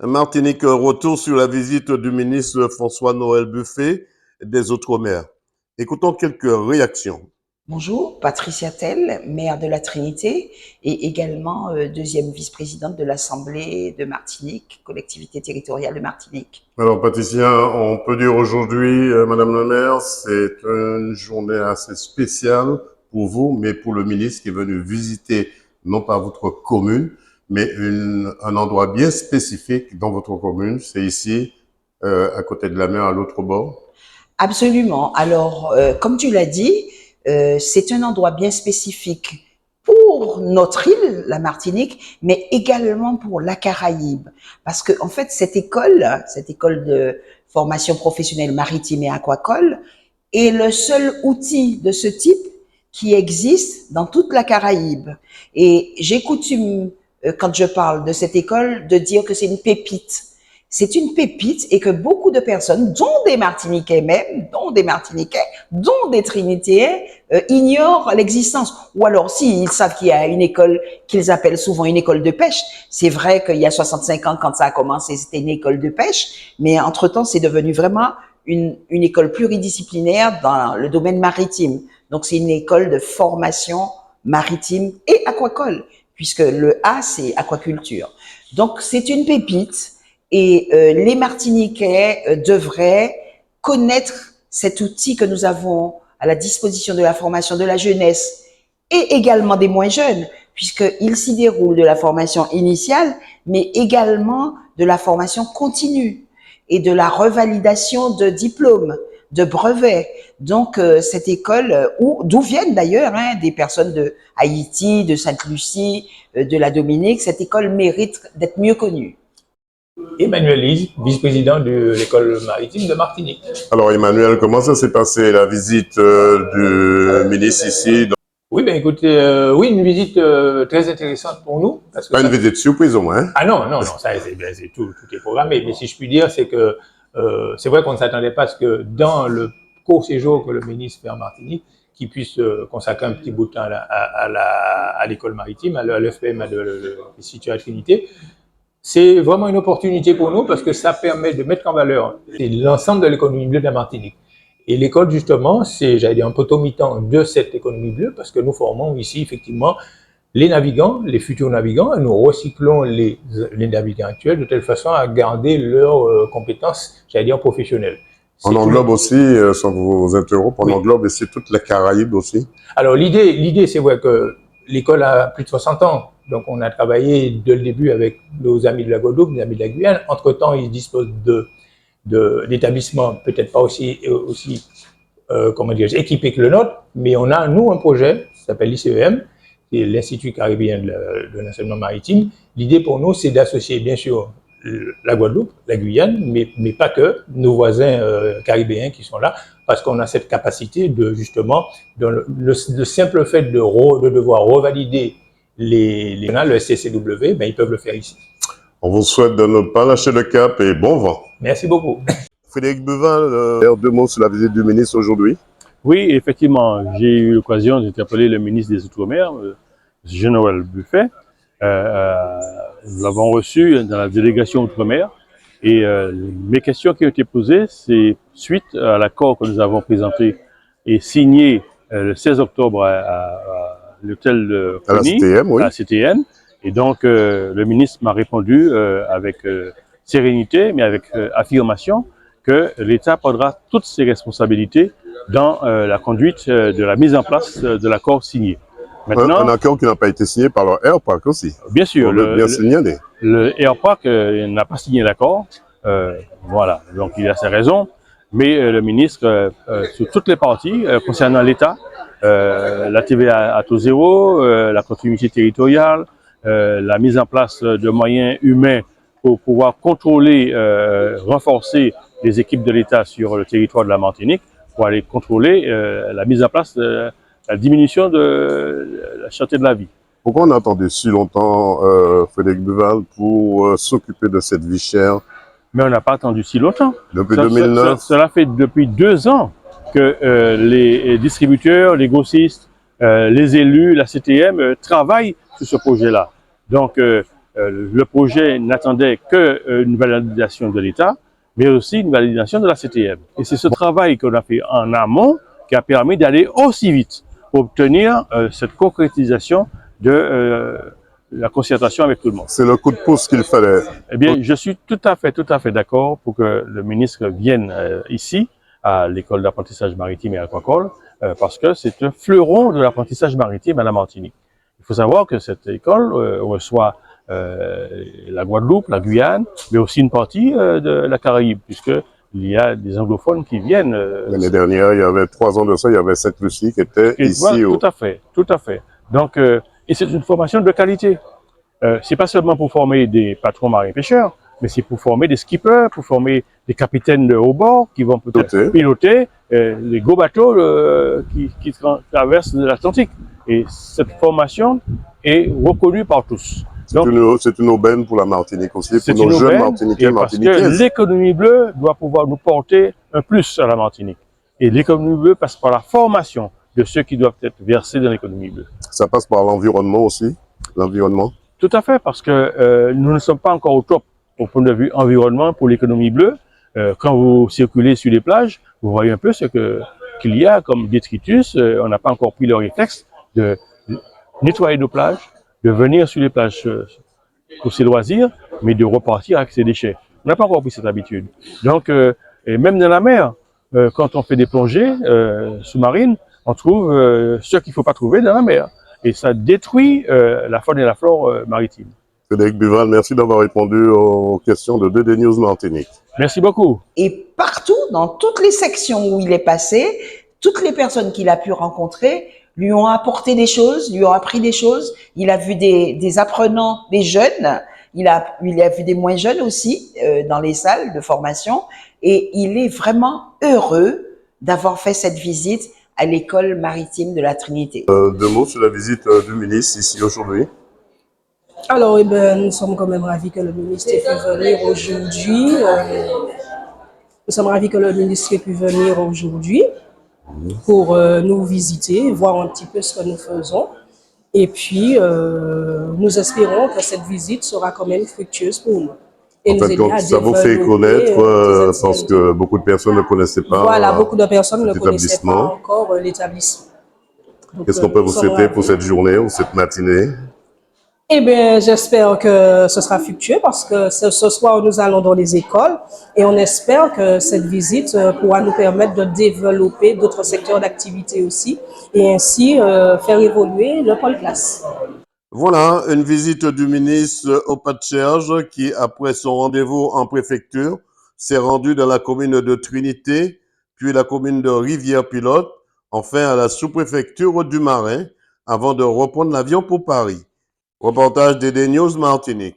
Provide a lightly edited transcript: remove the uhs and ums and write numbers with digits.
Martinique, retour sur la visite du ministre François-Noël Buffet des Outre-mer. Écoutons quelques réactions. Bonjour, Patricia Tell, maire de la Trinité et également deuxième vice-présidente de l'Assemblée de Martinique, collectivité territoriale de Martinique. Alors, Patricia, on peut dire aujourd'hui, Madame la maire, c'est une journée assez spéciale pour vous, mais pour le ministre qui est venu visiter non pas votre commune, mais un endroit bien spécifique dans votre commune. C'est ici, à côté de la mer, à l'autre bord. Absolument. Alors, comme tu l'as dit, c'est un endroit bien spécifique pour notre île, la Martinique, mais également pour la Caraïbe. Parce que, en fait, cette école de formation professionnelle maritime et aquacole, est le seul outil de ce type qui existe dans toute la Caraïbe. Et j'ai coutume, quand je parle de cette école, de dire que c'est une pépite. C'est une pépite et que beaucoup de personnes, dont des Martiniquais même, dont des Martiniquais, dont des Trinitéens, ignorent l'existence. Ou alors, si, ils savent qu'il y a une école qu'ils appellent souvent une école de pêche. C'est vrai qu'il y a 65 ans, quand ça a commencé, c'était une école de pêche, mais entre-temps, c'est devenu vraiment une école pluridisciplinaire dans le domaine maritime. Donc, c'est une école de formation maritime et aquacole, puisque le A, c'est aquaculture. Donc, c'est une pépite. Et les Martiniquais devraient connaître cet outil que nous avons à la disposition de la formation de la jeunesse et également des moins jeunes, puisqu'il s'y déroule de la formation initiale, mais également de la formation continue et de la revalidation de diplômes, de brevets. Donc, cette école, d'où viennent d'ailleurs des personnes de Haïti, de Sainte-Lucie, de la Dominique, cette école mérite d'être mieux connue. Emmanuel Lise, vice-président de l'école maritime de Martinique. Alors, Emmanuel, comment ça s'est passé la visite du ministre ici? Oui, ben écoutez, oui, une visite très intéressante pour nous. Parce que pas une visite surprise au moins. Ah non, non, non, ça c'est tout est programmé. Mais si je puis dire, c'est que c'est vrai qu'on ne s'attendait pas à ce que dans le court séjour que le ministre fait en Martinique, qu'il puisse consacrer un petit bout de temps à l'école maritime, à l'EFPM de l'Institut à Trinité. C'est vraiment une opportunité pour nous parce que ça permet de mettre en valeur l'ensemble de l'économie bleue de la Martinique. Et l'école, justement, c'est, j'allais dire, un potomitan de cette économie bleue parce que nous formons ici, effectivement, les navigants, les futurs navigants, et nous recyclons les navigants actuels de telle façon à garder leurs compétences, j'allais dire, professionnelles. On englobe aussi, sans vous interrompre, on englobe ici toute la Caraïbe aussi. Alors, l'idée, c'est vrai que l'école a plus de 60 ans. Donc, on a travaillé dès le début avec nos amis de la Guadeloupe, nos amis de la Guyane. Entre-temps, ils disposent d'établissements peut-être pas aussi comment dire, équipés que le nôtre, mais on a, nous, un projet qui s'appelle l'ICEM, qui est l'Institut caribéen de l'enseignement maritime. L'idée pour nous, c'est d'associer, bien sûr, la Guadeloupe, la Guyane, mais pas que, nos voisins caribéens qui sont là, parce qu'on a cette capacité de, justement, le simple fait de devoir revalider le SCCW, ben, ils peuvent le faire ici. On vous souhaite de ne pas lâcher le cap et bon vent. Merci beaucoup. Frédéric Buval, deux mots sur la visite du ministre aujourd'hui. Oui, effectivement, j'ai eu l'occasion d'interpeller le ministre des Outre-mer, Jean-Noël Buffet. Nous l'avons reçu dans la délégation Outre-mer et mes questions qui ont été posées, c'est suite à l'accord que nous avons présenté et signé le 16 octobre à l'hôtel de Coney, oui. à la CTN. Et donc, le ministre m'a répondu avec sérénité, mais avec affirmation, que l'État prendra toutes ses responsabilités dans la conduite de la mise en place de l'accord signé. Maintenant, un accord qui n'a pas été signé par le Airpark aussi. Bien sûr, le Airpark n'a pas signé l'accord. Voilà, donc il a ses raisons. Mais le ministre, sur toutes les parties, concernant l'État, la TVA à taux zéro, la continuité territoriale, la mise en place de moyens humains pour pouvoir contrôler, renforcer les équipes de l'État sur le territoire de la Martinique, pour aller contrôler la mise en place de la diminution de la cherté de la vie. Pourquoi on a attendu si longtemps, Frédéric Buval, pour s'occuper de cette vie chère? Mais on n'a pas attendu si longtemps. Depuis 2009? Cela fait depuis 2 ans que les distributeurs, les grossistes, les élus, la CTM travaillent sur ce projet-là. Donc, le projet n'attendait qu'une validation de l'État, mais aussi une validation de la CTM. Et c'est ce travail qu'on a fait en amont qui a permis d'aller aussi vite pour obtenir cette concrétisation de la concertation avec tout le monde. C'est le coup de pouce qu'il fallait. Eh bien, je suis tout à fait d'accord pour que le ministre vienne ici, à l'école d'apprentissage maritime et aquacole, parce que c'est un fleuron de l'apprentissage maritime à la Martinique. Il faut savoir que cette école reçoit la Guadeloupe, la Guyane, mais aussi une partie de la Caraïbe, puisqu'il y a des anglophones qui viennent. L'année dernière, il y avait 3 ans de ça, il y avait Sainte-Lucie qui était ici. Voilà, tout à fait. Donc, et c'est une formation de qualité. C'est pas seulement pour former des patrons marins-pêcheurs, mais c'est pour former des skippers, pour former des capitaines de haut bord qui vont peut-être piloter les gros bateaux qui traversent l'Atlantique. Et cette formation est reconnue par tous. C'est une aubaine pour la Martinique aussi, pour nos jeunes Martiniquais, Martiniquaises. Parce que l'économie bleue doit pouvoir nous porter un plus à la Martinique. Et l'économie bleue passe par la formation de ceux qui doivent être versés dans l'économie bleue. Ça passe par l'environnement aussi, l'environnement. Tout à fait, parce que nous ne sommes pas encore au top au point de vue environnement pour l'économie bleue. Quand vous circulez sur les plages, vous voyez un peu ce qu'il y a comme détritus. On n'a pas encore pris le réflexe de nettoyer nos plages, de venir sur les plages pour ses loisirs, mais de repartir avec ses déchets. On n'a pas encore pris cette habitude. Donc, et même dans la mer, quand on fait des plongées sous-marines, on trouve ce qu'il ne faut pas trouver dans la mer. Et ça détruit la faune et la flore maritime. Frédéric Buval, merci d'avoir répondu aux questions de DD News Martinique. Merci beaucoup. Et partout, dans toutes les sections où il est passé, toutes les personnes qu'il a pu rencontrer lui ont apporté des choses, lui ont appris des choses. Il a vu des apprenants, des jeunes. Il a vu des moins jeunes aussi dans les salles de formation. Et il est vraiment heureux d'avoir fait cette visite à l'école maritime de la Trinité. 2 mots sur la visite du ministre ici aujourd'hui. Alors, nous sommes quand même ravis que le ministre ait pu venir aujourd'hui. Nous sommes ravis que le ministre ait pu venir aujourd'hui pour nous visiter, voir un petit peu ce que nous faisons. Et puis, nous espérons que cette visite sera quand même fructueuse pour nous. En fait, donc, ça vous fait connaître, parce que beaucoup de personnes ne connaissaient pas. Voilà, beaucoup de personnes ne connaissaient pas encore l'établissement. Qu'est-ce qu'on peut vous souhaiter pour cette journée ou cette matinée? Eh bien, j'espère que ce sera fructueux parce que ce soir, nous allons dans les écoles et on espère que cette visite pourra nous permettre de développer d'autres secteurs d'activité aussi et ainsi faire évoluer le pôle classe. Voilà, une visite du ministre au Pas-de-Cherche qui, après son rendez-vous en préfecture, s'est rendu dans la commune de Trinité, puis la commune de Rivière-Pilote, enfin à la sous-préfecture du Marin, avant de reprendre l'avion pour Paris. Reportage DD News Martinique.